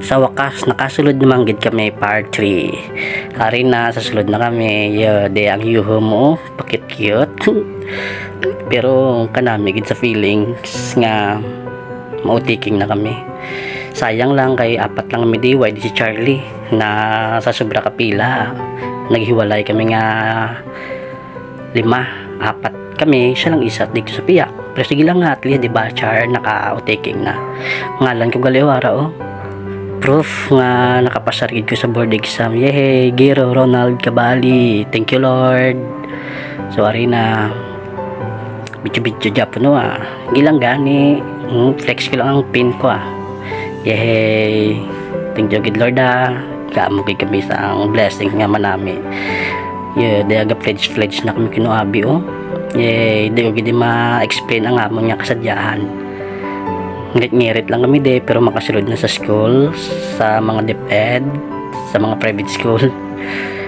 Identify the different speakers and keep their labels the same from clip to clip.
Speaker 1: Sa wakas nakasulod naman gid kami part 3. Hari na sa sulod na kami. De ang yuho mo pakit cute. Pero kanami gid sa feelings nga mautiking na kami. Sayang lang kay apat lang kami diway di si Charlie na sa sobra kapila. Naghiwalay kami nga 5, 4 kami, siya lang isa dito sa piyak. Pero sige lang nga, at least diba Char, naka-taking na. Ngalan ko galiwara proof nga nakapasarigid ko sa board exam. Yehey, Giro Ronald Cabali, thank you Lord. So ari na bityo Japan gilang gani, flex ko lang ang pin ko Yehey, thank you good Lord kaamugay kami sa ang blessing nga manami. Dayaga pledge na kami kinuabi di ko gidi ma-explain ang amon nga kasadyahan. Ngirit lang kami pero makasulod na sa school, sa mga DepEd, sa mga private school.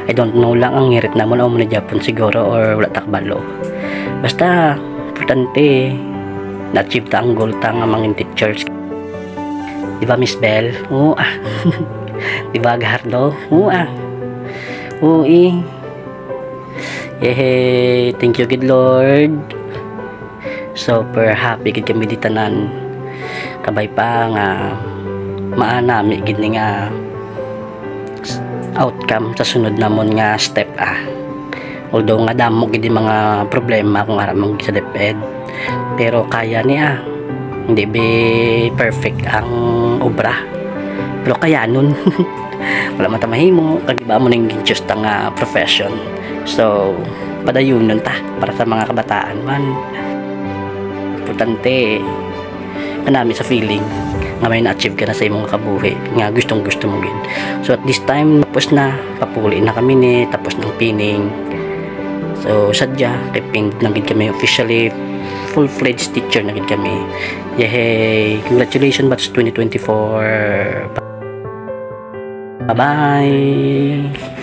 Speaker 1: I don't know lang ang ngirit namon o muna Japon siguro or wala takbalo. Basta importante na-achieve ta ang goal ta nga mga teachers. Diba Miss Bell? Diba Gardo? Yehey, thank you good Lord. Super happy gid kami di tanan. Kabay pa nga maanami gid ni nga outcome sa sunod namon nga step Although nga damo gid mga problema kung aramang sa DepEd, pero kaya niya. Hindi be perfect ang obra, pero kaya nun. Wala man ta mahimo kag iba mo ning just nga profession. So padayon nun ta para sa mga kabataan man. Importante kanami sa feeling nga may na-achieve ka na sa imong kabuhi nga gustong gusto mo gid. So at this time tapos na, papuli na kami ni tapos ng pining. So sadya kay pin lang gid kami officially full-fledged teacher na gid kami. Yehey, congratulations batch 2024. Bye bye.